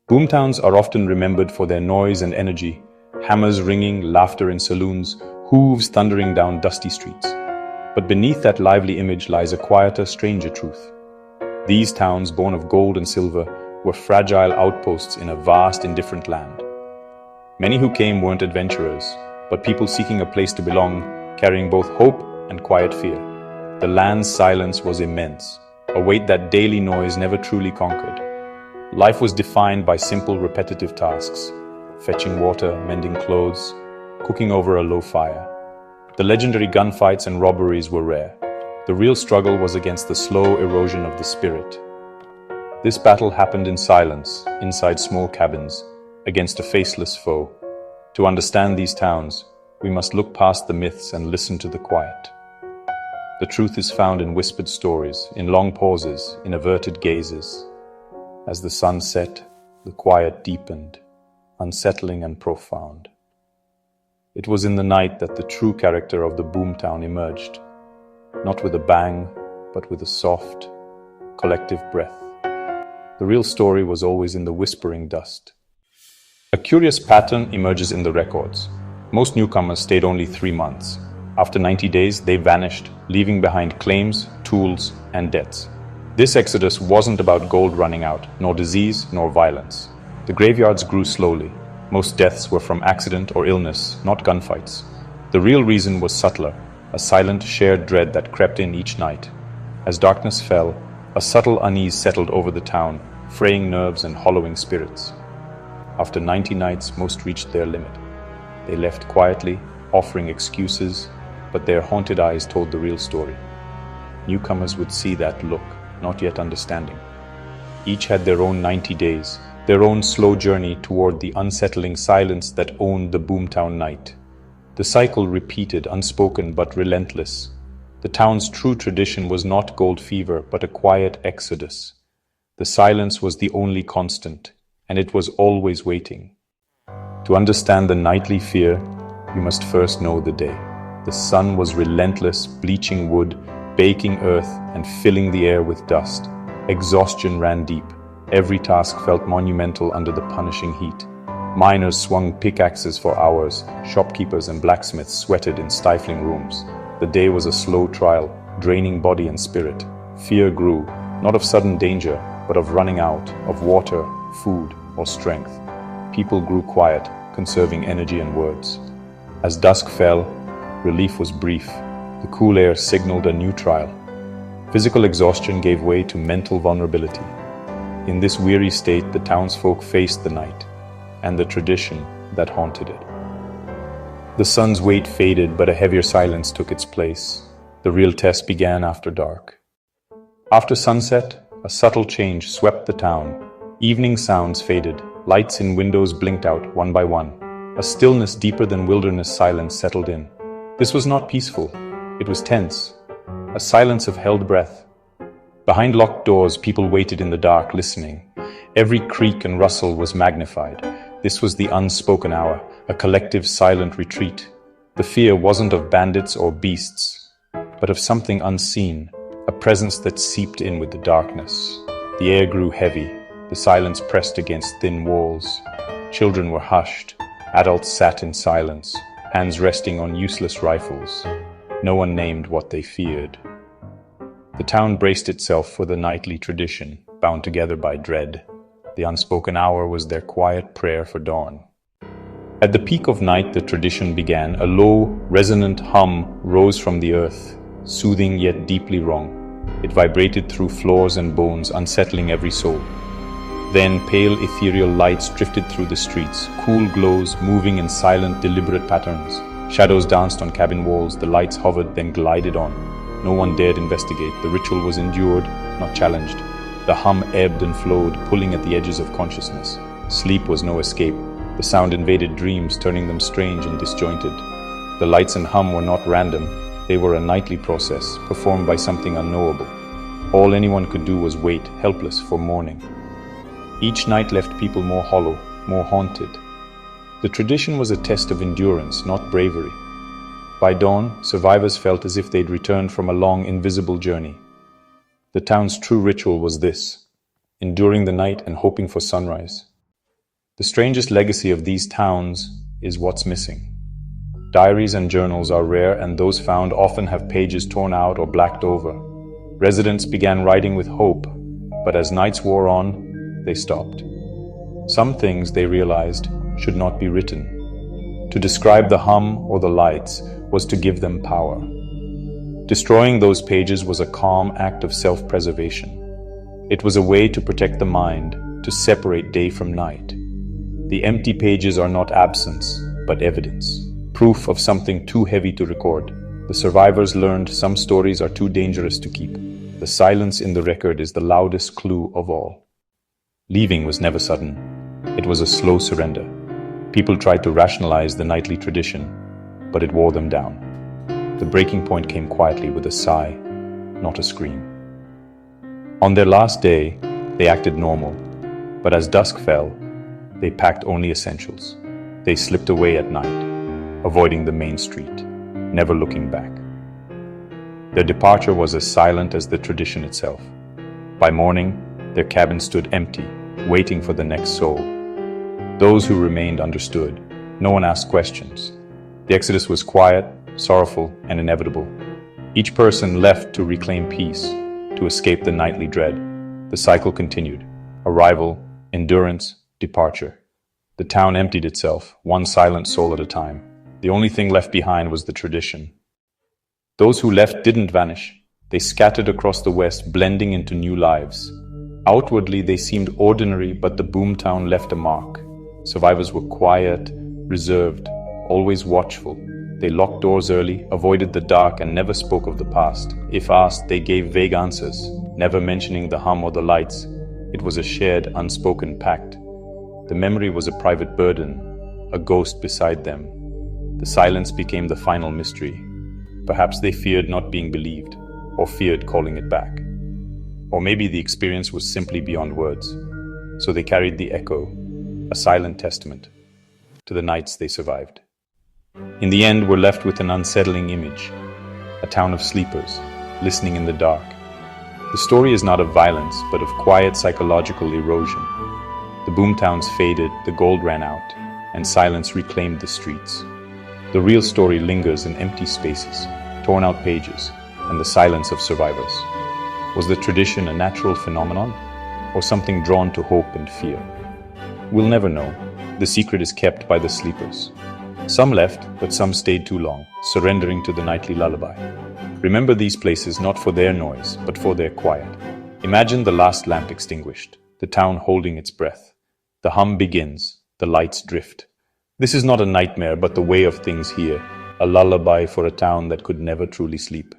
Boomtowns are often remembered for their noise and energy, hammers ringing, laughter in saloons, hooves thundering down dusty streets. But beneath that lively image lies a quieter, stranger truth. These towns, born of gold and silver, were fragile outposts in a vast, indifferent land. Many who came weren't adventurers, but people seeking a place to belong, carrying both hope and quiet fear. The land's silence was immense, a weight that daily noise never truly conquered. Life was defined by simple, repetitive tasks: fetching water, mending clothes, cooking over a low fire. The legendary gunfights and robberies were rare. The real struggle was against the slow erosion of the spirit. This battle happened in silence, inside small cabins, against a faceless foe. To understand these towns, we must look past the myths and listen to the quiet. The truth is found in whispered stories, in long pauses, in averted gazes. As the sun set, the quiet deepened, unsettling and profound. It was in the night that the true character of the Boomtown emerged, not with a bang, but with a soft, collective breath. The real story was always in the whispering dust. A curious pattern emerges in the records. Most newcomers stayed only 3 months. After 90 days, they vanished, leaving behind claims, tools, and debts. This exodus wasn't about gold running out, nor disease, nor violence. The graveyards grew slowly. Most deaths were from accident or illness, not gunfights. The real reason was subtler, a silent, shared dread that crept in each night. As darkness fell, a subtle unease settled over the town, fraying nerves and hollowing spirits. After 90 nights, most reached their limit. They left quietly, offering excuses, but their haunted eyes told the real story. Newcomers would see that look, not yet understanding. Each had their own 90 days, their own slow journey toward the unsettling silence that owned the Boomtown night. The cycle repeated, unspoken but relentless. The town's true tradition was not gold fever, but a quiet exodus. The silence was the only constant, and it was always waiting. To understand the nightly fear, you must first know the day. The sun was relentless, bleaching wood, baking earth, and filling the air with dust. Exhaustion ran deep. Every task felt monumental under the punishing heat. Miners swung pickaxes for hours. Shopkeepers and blacksmiths sweated in stifling rooms. The day was a slow trial, draining body and spirit. Fear grew, not of sudden danger, but of running out, of water, food, or strength. People grew quiet, conserving energy and words. As dusk fell, relief was brief. The cool air signaled a new trial. Physical exhaustion gave way to mental vulnerability. In this weary state, the townsfolk faced the night and the tradition that haunted it. The sun's weight faded, but a heavier silence took its place. The real test began after dark. After sunset, a subtle change swept the town. Evening sounds faded. Lights in windows blinked out one by one. A stillness deeper than wilderness silence settled in. This was not peaceful. It was tense. A silence of held breath. Behind locked doors, people waited in the dark, listening. Every creak and rustle was magnified. This was the unspoken hour, a collective silent retreat. The fear wasn't of bandits or beasts, but of something unseen, a presence that seeped in with the darkness. The air grew heavy. The silence pressed against thin walls. Children were hushed. Adults sat in silence, hands resting on useless rifles. No one named what they feared. The town braced itself for the nightly tradition, bound together by dread. The unspoken hour was their quiet prayer for dawn. At the peak of night, the tradition began. A low, resonant hum rose from the earth, soothing yet deeply wrong. It vibrated through floors and bones, unsettling every soul. Then pale, ethereal lights drifted through the streets, cool glows moving in silent, deliberate patterns. Shadows danced on cabin walls, the lights hovered, then glided on. No one dared investigate. The ritual was endured, not challenged. The hum ebbed and flowed, pulling at the edges of consciousness. Sleep was no escape. The sound invaded dreams, turning them strange and disjointed. The lights and hum were not random. They were a nightly process, performed by something unknowable. All anyone could do was wait, helpless, for morning. Each night left people more hollow, more haunted. The tradition was a test of endurance, not bravery. By dawn, survivors felt as if they'd returned from a long, invisible journey. The town's true ritual was this: enduring the night and hoping for sunrise. The strangest legacy of these towns is what's missing. Diaries and journals are rare, and those found often have pages torn out or blacked over. Residents began writing with hope, but as nights wore on, they stopped. Some things, they realized, should not be written. To describe the hum or the lights was to give them power. Destroying those pages was a calm act of self-preservation. It was a way to protect the mind, to separate day from night. The empty pages are not absence, but evidence. Proof of something too heavy to record. The survivors learned some stories are too dangerous to keep. The silence in the record is the loudest clue of all. Leaving was never sudden. It was a slow surrender. People tried to rationalize the nightly tradition, but it wore them down. The breaking point came quietly with a sigh, not a scream. On their last day, they acted normal, but as dusk fell, they packed only essentials. They slipped away at night, avoiding the main street, never looking back. Their departure was as silent as the tradition itself. By morning, their cabin stood empty, waiting for the next soul. Those who remained understood. No one asked questions. The exodus was quiet, sorrowful, and inevitable. Each person left to reclaim peace, to escape the nightly dread. The cycle continued. Arrival, endurance, departure. The town emptied itself, one silent soul at a time. The only thing left behind was the tradition. Those who left didn't vanish. They scattered across the West, blending into new lives. Outwardly, they seemed ordinary, but the Boomtown left a mark. Survivors were quiet, reserved, always watchful. They locked doors early, avoided the dark, and never spoke of the past. If asked, they gave vague answers, never mentioning the hum or the lights. It was a shared, unspoken pact. The memory was a private burden, a ghost beside them. The silence became the final mystery. Perhaps they feared not being believed, or feared calling it back. Or maybe the experience was simply beyond words. So they carried the echo, a silent testament, to the nights they survived. In the end, we're left with an unsettling image, a town of sleepers, listening in the dark. The story is not of violence, but of quiet psychological erosion. The boomtowns faded, the gold ran out, and silence reclaimed the streets. The real story lingers in empty spaces, torn out pages, and the silence of survivors. Was the tradition a natural phenomenon, or something drawn to hope and fear? We'll never know. The secret is kept by the sleepers. Some left, but some stayed too long, surrendering to the nightly lullaby. Remember these places not for their noise, but for their quiet. Imagine the last lamp extinguished, the town holding its breath. The hum begins, the lights drift. This is not a nightmare, but the way of things here, a lullaby for a town that could never truly sleep.